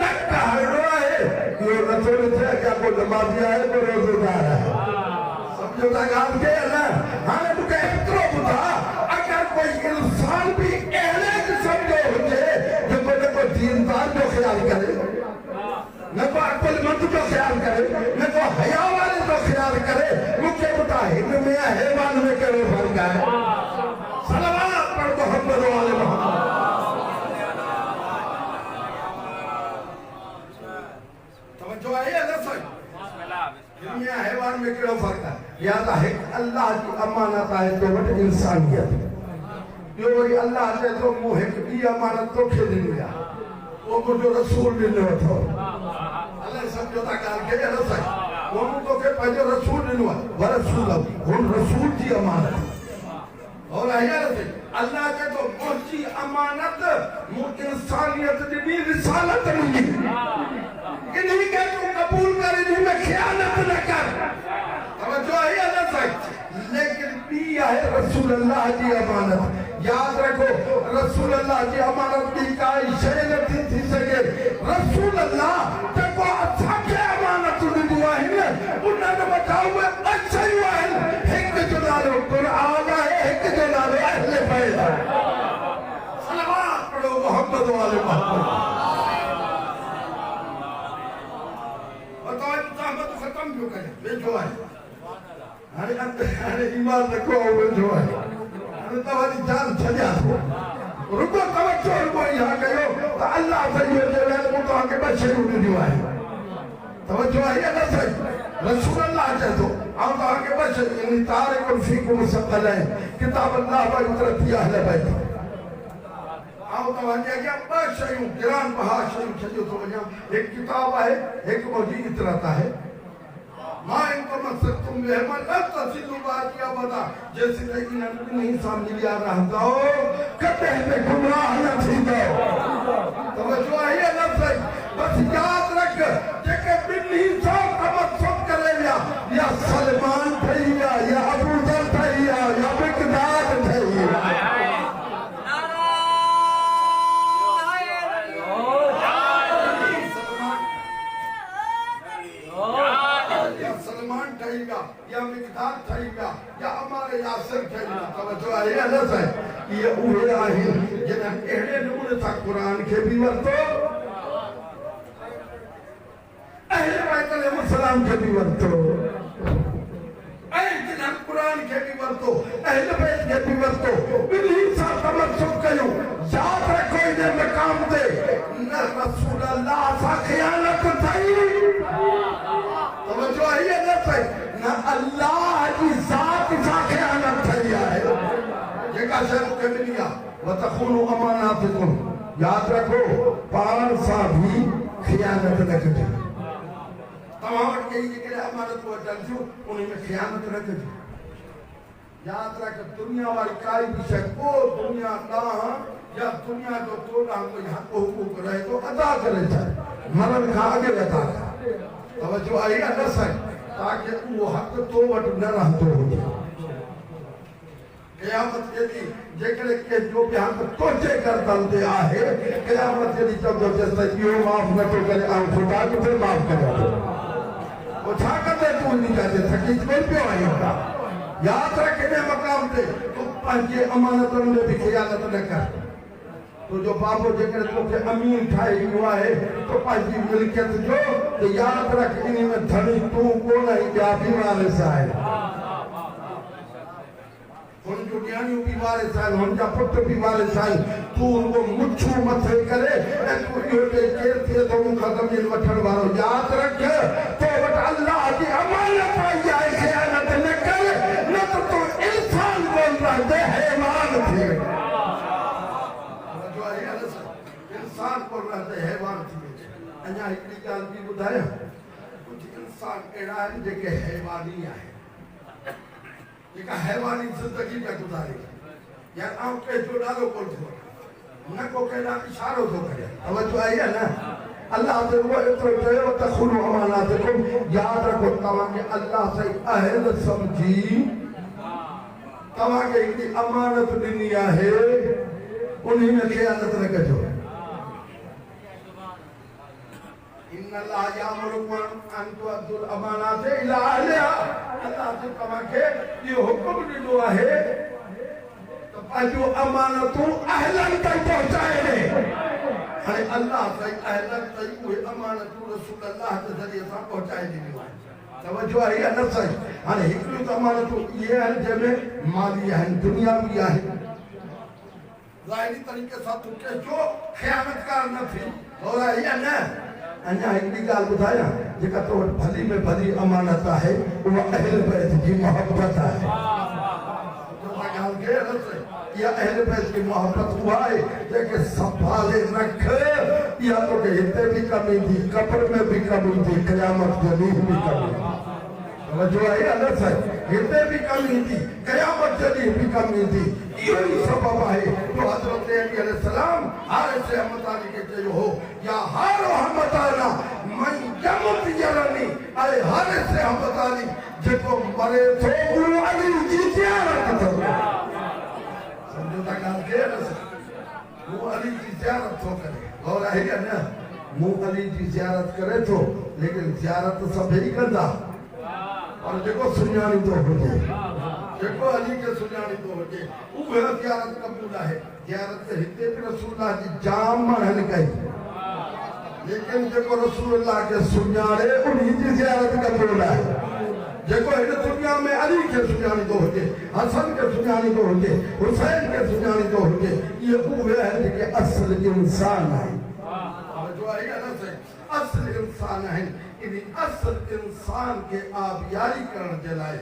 टक हणणो आहे इहो नथो ॾिसे क्या को नमाज़ी आहे को रोज़ेदार आहे समझो था ॻाल्हि खे न हाणे मूंखे एतिरो ॿुधा अगर कोई इंसान भी अहिड़े क़िस्म जो हुजे जेको न को दीनदार जो ख्याल करे न को अक़ुलमंद जो ख्याल करे न को हया वारे जो ख्याल करे मूंखे ॿुधा हिन में हैवान में कहिड़ो फ़र्क़ु आहे सलवात पढ़ मोहम्मद वाले मोहम्मद तवज्जो आहे अल्लाह साईं दुनिया हैवान में कहिड़ो फ़र्क़ु आहे या त हिकु अल्लाह जी अमानत आहे तो वटि इंसानियत ॿियो वरी अल्लाह चए थो मूं हिकु ॿी अमानत तोखे ॾिनी आहे उहो मुंहिंजो रसूल ॾिनो अथव अलाए सम्झो था ॻाल्हि खे न साईं उहो मूं तोखे पंहिंजो रसूल ॾिनो आहे रसूल हुन रसूल जी अमानत और अल्लाह चए थो मुंहिंजी अमानत मूं इंसानियत ॾिनी रिसालत ॾिनी इन्हीं के तू कबूल कर इन्हीं में खियानत न कर तवज्जो है अल्लाह साईं लेकिन भी है रसूल अल्लाह जी अमानत याद रखो रसूल अल्लाह जी अमानत की काई शय न थी सके रसूल रसूल अल्लाह जेको असांखे अमानत ॾिनियूं आहिनि उन्हनि वटां उहे ॿ शयूं आहिनि हिकु जो नालो क़ुरान आहे हिकु जो नालो अहले बैत आहे सलवात पढ़ो मोहम्मद वाले मोहम्मद बताओ क़यामत ख़त्म जो करे वेठो आहे हाणे ईमान रखो वेठो आहे हाणे तव्हांजी जान छॾियां थो रुको तवज्जो रुको यहाँ कयो तो अल्लाह सही हो जाए तो तो आगे बस शुरू नहीं हुआ है तवज्जो है या ना सही रसूल अल्लाह कह दो आओ तो आगे बस इन तारिक फीकुम सकल है किताब अल्लाह व उतरती अहले बैत आओ तो आगे क्या बस शयूं गिरान बहा शयूं छजो तो वजा एक किताब है एक मौजी इतरता है मां इनको मकसद तुम रहमत ला तसिलु बातिया बता जैसे लेकिन नहीं सामने लिया रहता हो कते में गुनाह न थींदो तवज्जो है ना सही बस याद रख जेके बिन्ही सौ तमस्सुक करे या सलमान थईया या अबू जर थईया या मिकदाद थईया या मिकदार थईगा या हमारे यासिर थईगा तवज्जो आहे या न सही ये उहे आहिनि जिन्हनि अहिड़े नमूने सां क़ुरान खे बि वरितो अहले बैत अलैहिस्सलाम खे बि वरितो ऐं जिन्हनि क़ुरान खे बि वरितो अहले बैत खे बि वरितो ॿिन्ही सां तमस्सुक कयूं यादि रखो इन मक़ाम ते न रसूल अल्लाह सां ख़ियानत थई तवज्जो आहे या न सही न अल्लाह की ज़ात सां ख़ियानत थई आहे जेका शइ मूंखे मिली आहे वतख़ूनु अमानातिकुम यादि रखो पाण सां बि ख़ियानत न कजो तव्हां वटि कहिड़ी जेकॾहिं अमानतूं अचनि थियूं उन में ख़ियानत न कजो यादि रख दुनिया वारी काई बि शइ को दुनिया ॾांहुं या दुनिया जो तो ॾांहुं कोई हक़ हुक़ूक़ रहे थो अदा करे छॾ मरण खां अॻु अदा कर तवज्जो आहे या न सही ताकि वो हक तो वट न रहतो हुजे क़यामत जेदी जेकरे के जो भी हक तोचे गर्दन ते आहे क़यामत जेदी जब जैसे इहो माफ न तो करे आ खुदा के फिर माफ करे वो छा करे तू नहीं जाते थकी कोई पियो आई याद रख इन मकाम ते तू पंहिंजे अमानतन में भी ख़ियानत न कर तो जो बाबो जेकर तोखे अमीन ठाहे वियो आहे तो पंहिंजी मिल्कियत जो तो याद रख इन में धनी तू कोन है ॿिया बि वारिस आहिनि हुन जूं ॾियाणियूं बि वारिस आहिनि हुन जा पुट बि वारिस आहिनि तू उनको मुछू मथे करे ऐं तू इहो केरु थिए थो मूंखां ज़मीन वठण वारो यादि रख तो वटि अल्लाह जी अमानत आई आहे ख़ियानत न कर न त तूं इंसान कोन रहंदे हैवान थी इंसान को रहते हैवान थी अञा हिकिड़ी ॻाल्हि बि ॿुधायां कुझु इंसान अहिड़ा आहिनि जेके हैवानी आहिनि जेका हैवानी ज़िंदगी में गुज़ारे या आउं कंहिंजो नालो कोन थो न को कंहिं इशारो थो करे तवज्जो आहे या न अल्लाह जो वो एतिरो चयो तख़ूनु अमानातिकुम यादि रखो तव्हांखे अल्लाह सां अहल सम्झी तव्हांखे हिकिड़ी अमानत ॾिनी आहे उन में ख़ियानत न कजो इन अल्लाह यामुरुकुम अन तुअद्दुल अमानाति इला अहलिहा अल्लाह जो तव्हांखे इहो हुकुम ॾिनो आहे त पंहिंजूं अमानतूं अहलन ताईं पहुचाए ॾे हाणे अल्लाह ताईं अहलन ताईं उहे अमानतूं रसूल अल्लाह जे ज़रिए सां पहुचाए ॾिनियूं आहिनि तवज्जो आहे या न सही हाणे हिकिड़ियूं त अमानतूं इहे आहिनि जंहिंमें माली आहिनि दुनियावी आहिनि ज़ाहिरी तरीक़े सां तूं कंहिंजो ख़ियानतकार न थी और आहे या न अञा हिकिड़ी ॻाल्हि ॿुधायां जेका तो वटि भली में भली अमानत आहे उहा अहल बैत जी मोहब्बत आहे या अहल बैत की मोहब्बत हुआ है जेके संभाले रख या तो के हिते भी कमी थी कब्र में भी कमी थी क़यामत के ॾींहुं भी कमी जो है अलग है हिते भी कमी थी क़यामत के ॾींहुं भी कमी थी इहो ही सबब है जो हज़रत अली अलैहिस्सलाम हारिस अहमद अली के चयो हो या हार रहमताना मन जमत यरनी अरे हारिस अहमद अली जेको मरे थो उहो अली जी ज़ियारत थो वो अली की ज़ियारत थो करे और है या न मूं अली जी ज़ियारत करे थो लेकिन ज़ियारत सभई कंदा और जेको सुञाणींदो हुजे जेको अली खे सुञाणींदो हुजे उहे ज़ियारत क़बूल आहे। ज़ियारत हिते बि रसूलुल्लाह जी जाम माण्हुनि कई लेकिन जेको रसूलुल्लाह खे सुञाणे उन्ही जी ज़ियारत क़बूल आहे। जेको हिन दुनिया में अली खे सुञाणींदो हुजे हसन खे सुञाणींदो हुजे हुसैन खे सुञाणींदो हुजे इहे उहे आहिनि जेके असुल इंसान आहिनि। असुल इंसान आहिनि। इन असुल इंसान के आबियारी करण जे लाइ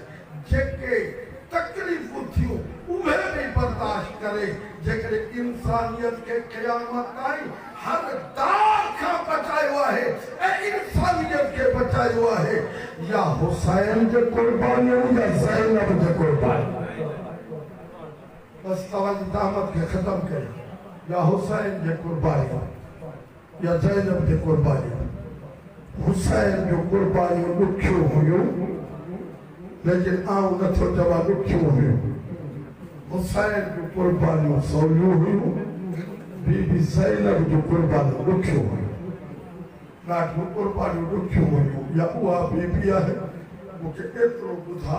जेके तकलीफ़ूं थियूं उहे बि बर्दाश्त करे जेकॾहिं इंसानियत खे क़यामत ताईं हर दाग खां बचायो आहे ऐं इंसानियत खे बचायो आहे या हुसैन जे कुर्बानियुनि या ज़ैनब जे कुर्बानी बस तव्हांजी दामत खे ख़तम करे या हुसैन जे कुर्बानी या ज़ैनब जे कुर्बानी। हुसैन जो कुर्बानियूं ॾुखियूं हुयूं लेकिन आऊं नथो चवां ॾुखियूं हुयूं। हुसैन जो कुर्बानियूं सवलियूं हुयूं। बीबी ज़ैनब जो कुर्बानियूं ॾुखियूं हुयूं। ॾाढियूं कुर्बानियूं ॾुखियूं हुयूं या उहा बीबी आहे मूंखे एतिरो ॿुधा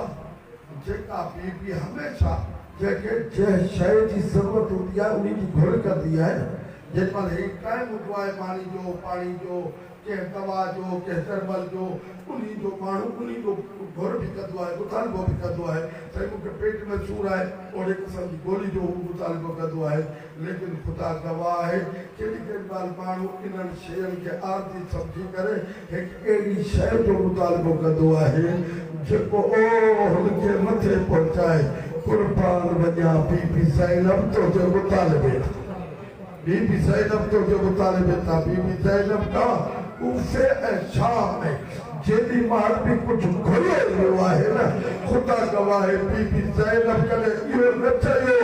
जेका बीबी हमेशह जंहिंखे जंहिं शइ जी ज़रूरत हूंदी आहे उन जी घुर कंदी आहे। जेमहिल ही टाइम हूंदो आहे पाणी जो कंहिं दवा जो कंहिं चरबल जो उन्ही जो माण्हू उन्ही जो घुर बि कंदो आहे मुतालिबो बि कंदो आहे साईं मूंखे पेट में सूर आहे ओड़े क़िस्म जी गोली जो मुतालिबो कंदो आहे। लेकिन ख़ुदा गवाह आहे केॾी महिल माण्हू इन्हनि शयुनि खे आरती सम्झी करे हिकु अहिड़ी शइ जो मुतालिबो कंदो आहे जेको हुनखे मथे पहुचाए कुर्बान वञा बीबी ज़ैनब तो जो मुतालिबे बीबी ज़ैनब तो जो मुतालिबे था बीबी ज़ैनब का कूफे ऐं शाम में जेॾी महिल बि कुझु घुरियो वियो आहे न ख़ुदा गवाह आहे बीबी ज़ैनब कॾहिं इहो न चयो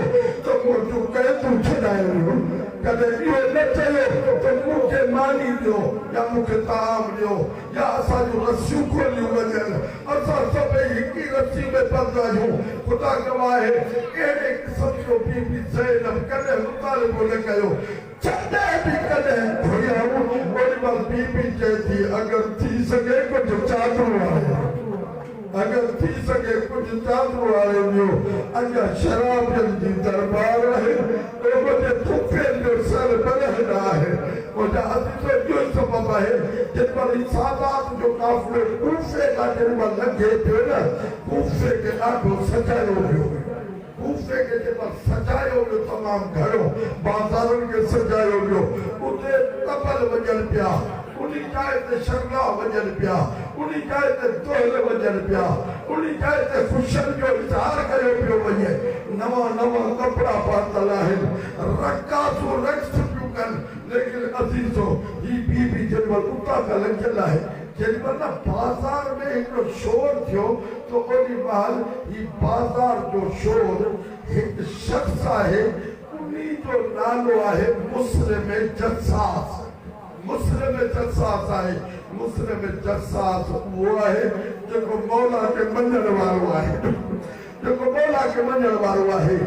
त मुंहिंजो क़ैदू छॾाए वियो कॾहिं इहो न चयो त मूंखे मानी ॾियो या मूंखे ताम ॾियो या असांजूं रसियूं खोलियूं वञनि असां सभई हिक ई रसी में बंदि आहियूं। ख़ुदा गवाह आहे अहिड़े क़िस्म जो बीबी ज़ैनब कॾहिं मुतालिबो न कयो जॾहिं बि कॾहिं घुरियाऊं ओॾी महिल बीबी चए थी अगरि थी सघे कुझु चादरूं आहे अगरि थी सघे कुझु चादरूं आहे ॿियो अञा शराबियुनि जी दरबार आहे मुंहिंजे फुफेन जो सर बलहन आहे मुंहिंजा अजीज़ो इहो ई सबबु आहे जेमहिल सादात जो काफ़िलो कूफे खां जेमहिल लंघे पियो न कूफे खे ॾाढो सजायो वियो कूफे के जेमहिल सजायो वियो तमामु घणो बाज़ारुनि खे सजायो वियो उते तबल वॼनि पिया उन जाइ ते शरगा वॼनि पिया उन जाइ ते दोहल वॼनि पिया उन जाइ ते ख़ुशियुनि जो इज़हार कयो पियो वञे नवां नवां कपिड़ा पातल आहिनि रक़ासूं रक़्स पियूं कनि लेकिन अज़ीज़ो ही बीबी जेमहिल उतां खां लंघियल आहे जेमहिल न बाज़ार में हिकिड़ो शोर थियो तो ओॾी महिल ही बाज़ार जो शोर हिकु शख़्स आहे उन्ही जो नालो आहे मुस्लिम जसास मुस्लिम जसास आहे मुस्लिम जसास उहो आहे जेको मौला खे मञण वारो आहे जेको मौला खे मञण वारो आहे।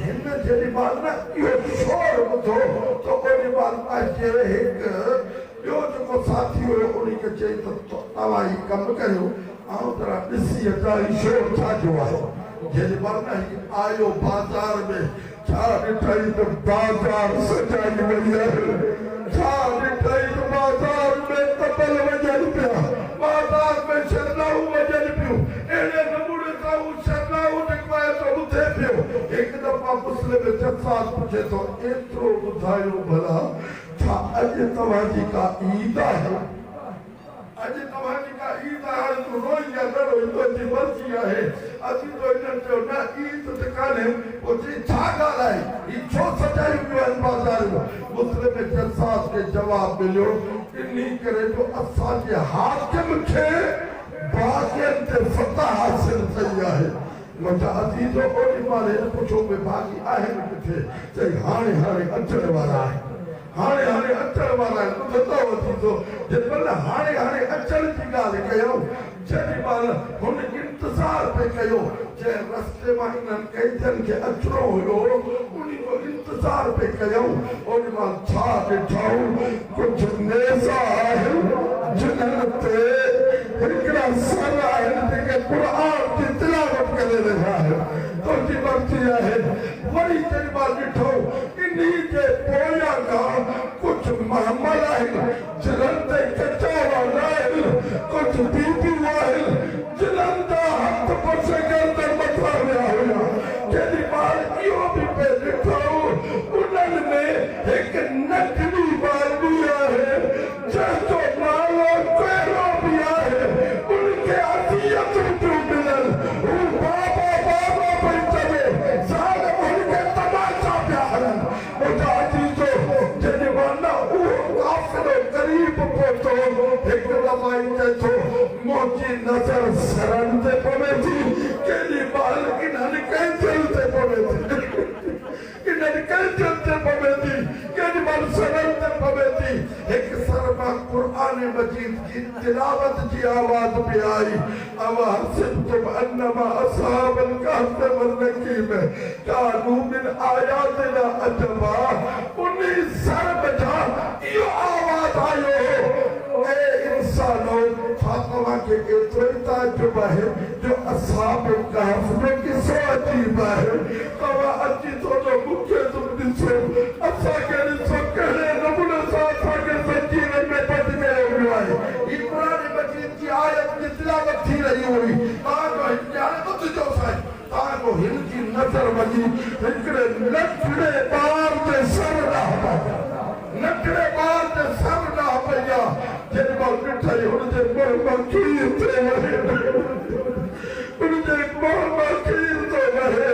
हिन जेॾी महिल न इहो शोर ॿुधो त ओॾी महिल अचे हिकु ॿियो जेको साथी हुयो उन खे चई त तव्हां ही कमु कयो ऐं जरा ॾिसी अचां ही शोर छा जो आहे। जेॾी महिल न आयो बाज़ार में छा ॾिठई त बाज़ार सजाई वई आहे छा ॾिठई त बाज़ार में तबल वॼनि पिया बाज़ार में शरनाऊं वॼनि पियूं अहिड़े नमूने सां हू शरनाऊं निकवाए थो ॿुधे पियो। हिकु दफ़ा मुस्लिम जसास पुछे थो एतिरो ॿुधायो भला छा अॼु तव्हांजी का ईद आहे अॼु तव्हांजी का ईद आहे तूं रोई या न रोई तुंहिंजी मर्ज़ी आहे असीं तो हिननि चयो न ईद त कान्हे पोइ चई छा ॻाल्हि आहे ही छो सजायूं पियूं आहिनि बाज़ार में मुस्लिम जसास खे जवाबु मिलियो इन्ही करे जो असांजे हाकिम खे बाक़ियुनि ते फतह हासिल थी आहे। मुंहिंजा अज़ीज़ो ओॾी महिल हिन पुछो भई बाक़ी आहिनि किथे चई हाणे हाणे अचण वारा आहिनि हाणे हाणे अचण वारा आहिनि ॿुधंदो अज़ीज़ो जेमहिल हाणे हाणे अचण जी ॻाल्हि कयूं जेॾी महिल हुन इंतज़ार पे कयो जंहिं रस्ते मां इन्हनि कैदियुनि खे अचिणो हुयो उन जो इंतजार पे कयूं और मां छा ॾिठऊं कुछ नेज़ा आहिनि जिन्हनि ते हिकिड़ा सर आहिनि जेके क़ुरान जी तिलावत करे रहिया आहिनि तुंहिंजी मर्ज़ी आहे वरी तेरी मां ॾिठो इन्ही जे पोयां खां कुछ महमल आहिनि जिन्हनि ते कचावर आहिनि कुछ बीबियूं आहिनि जिन्हनि जा हथ पुठि गर्दन मथां विया हुया जेॾी महिल इहो बि पे ॾिठो उन्हनि में हिकु नंढड़ी ॿारड़ी आहे जंहिंजो नालो कहिड़ो बि आहे उनखे अज़ियत थियूं मिलनि हू बाबा बाबा पई चवे ज़ाल उनखे तमाचा पिया हलनि मुंहिंजा अजीजो जेॾी महिल उहो काफ़िरो क़रीब पहुतो हिकु दफ़ा ई चए थो मुंहिंजी नज़र सरनि ते पवे थी केॾी महिल इन्हनि कैंसिल ते पवे थी इन्हनि कैंसिल ते पवे थी केॾी महिल सरनि ते पवे थी हिकु सर मां क़ुरान मजीद जी तिलावत जी आवाज़ बि आई अवा हसिबतुम अन्नमा असहाबल कहफ वल्रकीम कानू मिन आयातिना अजबा उन्ही सर बजा इहो आवाज़ आयो ए इंसानो फातमा के एतिरो ई ताजुब आहे जो असहाब कहफ जो किसो अजीब आहे तव्हां अची थो जो मूंखे तुम ॾिसो असांखे ॾिसो कहिड़े नमूने सां असांखे ज़ंजीरनि में ॿधी मिलियो वियो आहे ही क़ुरान मजीद जी आयत जी तिलावत थी रही हुई तव्हांजो हाणे ॿुध जो साईं तव्हांजो हिन जी नज़र वञी हिकिड़े नंढड़े ॿार जे सर ॾांहुं नंढड़े ॿार जे सर ॾांहुं पई आहे जेॾी महिल ॾिठई हुनजे मुंहं मां खीर थो वहे उनजे मुंहं मां खीर थो वहे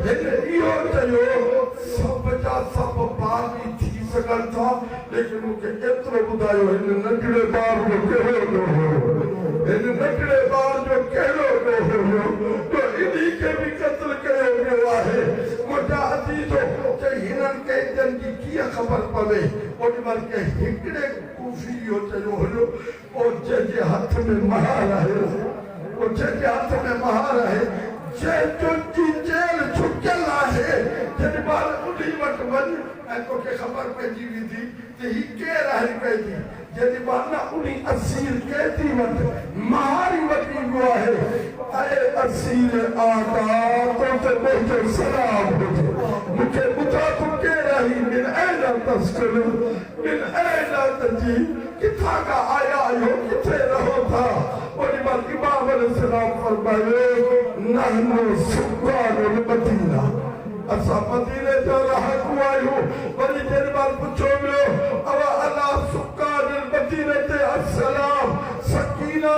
हिन इहो चयो सभ जा सभ ॿार बि थी सघनि था लेकिन मूंखे एतिरो ॿुधायो हिन नंढड़े ॿार जो कहिड़ो ॾोह हुयो हिन नंढड़े ॿार जो कहिड़ो ॾोह हुयो जो इन्ही खे बि क़त्ल कयो वियो आहे मुंहिंजा अजीजो चई हिननि कैदियुनि जी कीअं ख़बर पवे ओॾी महिल के हिकिड़े कूफी इहो चयो हुयो पोइ जंहिंजे हथ में महार आहे पोइ जंहिंजे हथ में महार आहे जंहिंजो जी जेल छुटियल आहे जेॾी महिल उन वटि वञ ऐं तोखे ख़बर पइजी वेंदी त ही केरु आहे कैदी जेॾी महिल उन असीर कैदी वटि महारी वठी वियो आहे ऐं असीर आका तोते मुंहिंजो सलाम हुजे मूंखे ॿुधा तूं केरु आहीं मिन ऐन तस्कुर मिन ऐन तजी किथां खां आया आहियो किथे रहो था ओॾी महिल इमाम अलैहिस्सलाम फरमायो नहनु सुकानुल मदीना असां मदीने जा रहाकू आहियूं वरी जेॾी महिल पुछो वियो अवा अला सुकानुल मदीने ते अस्सलाम सकीना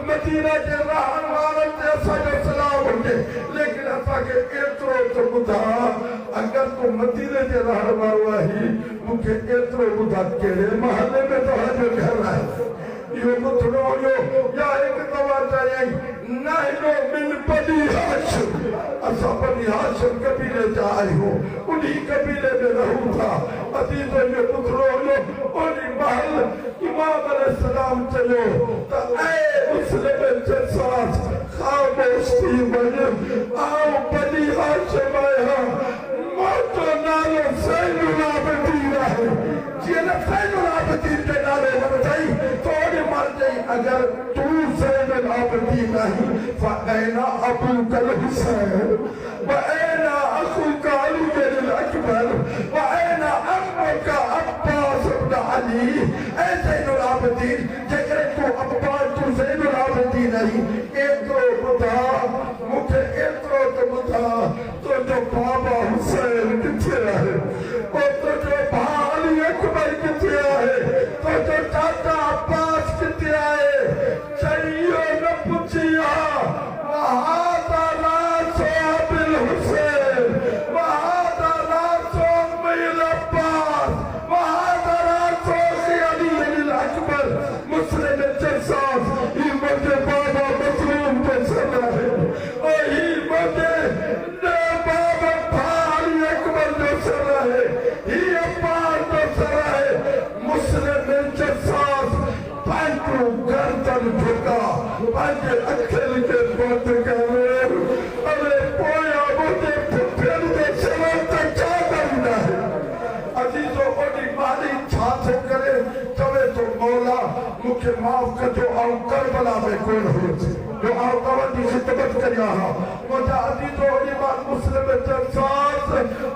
मदीना जे रहण वारनि ते असांजो सलाम हुजे लेकिन असांखे एतिरो त ॿुधा अगरि तूं मदीने जे रहण वारो आहीं मूंखे एतिरो ॿुधा कहिड़े महले में तव्हांजो घर आहे इहो ॿुधणो हुयो या हिकु दफ़ा चयईं नहनु मिन बनी हाशिम असां बनी हाशिम कबीले जा आहियूं उन्ही कबीले में रहूं था अजीजो इहो ॿुधणो हुयो ओॾी महिल इमाम अलैहिस्सलाम चयो त ऐ मुस्लिम जसास ख़ामोश थी वञ आऊं बनी हाशिम आहियां मुंहिंजो नालो ज़ैनुल आबिदीन आहे जीअं न ज़ैनुल आबिदीन जे नाले वरितई त ओॾी महिल चई अगरि तूं ज़ैनुल आबिदीन आहीं फ़अैन अबूकल हुसैन वअैन अख़ूक अली अकबर वअैन अम्मुक अब्बास इब्न अली ऐ ज़ैनुल आबिदीन जेकर तूं अब्बास तूं ज़ैनुल आबिदीन आहीं एतिरो ॿुधा मूंखे एतिरो त ॿुधा तुंहिंजो बाबा हुसैन किथे आहे पोइ तुंहिंजो भाउ अली अकबर किथे आहे तुंहिंजो चाचा अब्बास किथे आहे चई इहो न पुछी आहे वहादा रासो अबिल हुसैन वहादा रासो अम्मिल अब्बास वहादा रासो अली अकबर मुस्लिम जसास ही मुंहिंजे बाबा जो आओ करबला में कौन हो जो आओ कवन की खिदमत करिया हा मुझा अजीजो ईमान मुस्लिम जसास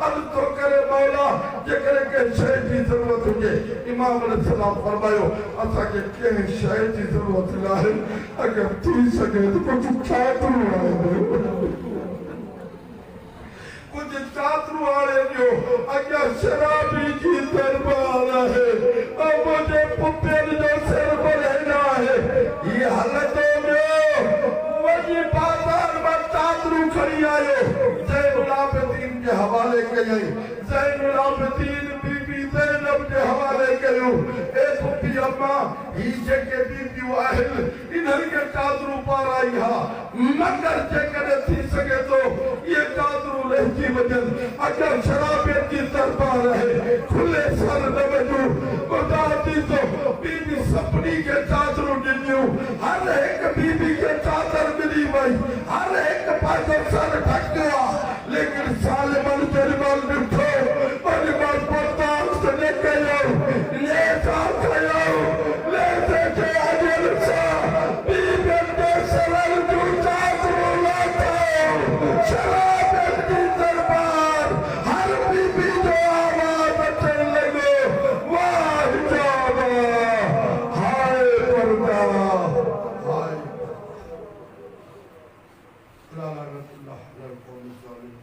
अल तो करे मौला जे करे के शय की जरूरत हुजे इमाम अलैहि सलाम फरमायो असा के के शय की जरूरत लाए अगर थी सके तो कुछ चातरू कुछ चातरू वाले जो अगर शराबी की दरबार है अब मुझे पुपेर जो सिर पर रहना है ये हालतों में वही बाजार में चातरू खड़ी आयो ज़ैनुल आबिदीन के हवाले के गई ज़ैनुल आबिदीन बीबी ज़ैनब के हवाले कयो ए पुपी अम्मा ही जेके बीबी वाहिल इधर के चादरू पार आई हा मगर जेकर थी सके तो ये चादरू लहजी वजन अगर शराबियत की दरबार है खुले सर न वजू खुदा दी तो बीबी सपनी के चादरू गिनियो हर एक बीबी के चादर मिली वही हर एक पासो सर ढक गया लेकिन सालिमन जरिमल बिठो परिमल पोतास ने कयो ले जाओ ले से अजल सा बीबी के सरल जो चादरू लाता शराब की दरबार हर बीबी जो आवाज उठने लगे वाह जावा हाय पर्दा हाय लानतुल्लाह अलल कौम ज़ालिम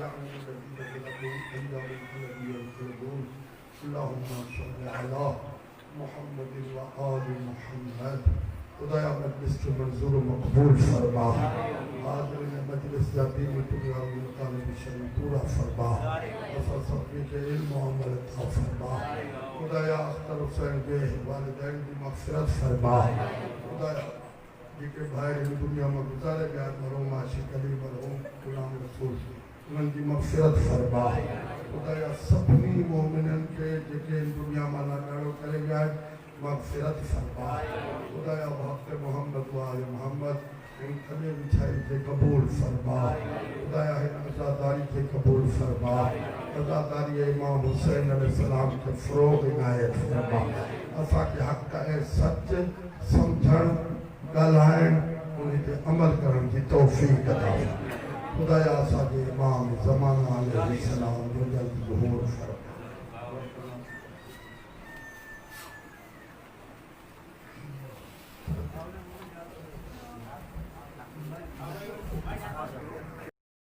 यानी الذين ظلموا عند الذين يقولون اللهم صل على محمد وآل محمद खुदाया मजलिस के मंजूर मकबूल फरमा हाज़िरीन मजलिस जाती दुनिया में मुतालिब शरीफ पूरा फरमा असल सभी के इल्म और अमल अता फरमा खुदाया अख्तर हुसैन के वालिदैन की मग़फ़िरत फरमा खुदाया जिनके भाई दुनिया में गुजारे गया मरहूम आशिक़ अली मरहूम गुलाम रसूल उनकी मग़फ़िरत फरमा खुदाया सभी मोमिनन के जिनके दुनिया में नागाड़ो करे गया मग़फ़िरत फरमा खुदाया वक़्त मोहम्मद व आले मोहम्मद इन कदे बिछाई के कबूल फरमा खुदाया इन अज़ादारी के कबूल फरमा अज़ादारी इमाम हुसैन अलैहिस्सलाम के फ़रोग़ इनायत फरमा असा के हक़ का सच समझण गालायण उन्हें ते अमल करने की तौफीक अता खुदाया असा के इमाम ज़माना अलैहिस्सलाम जो जल्द ज़हूर फरमा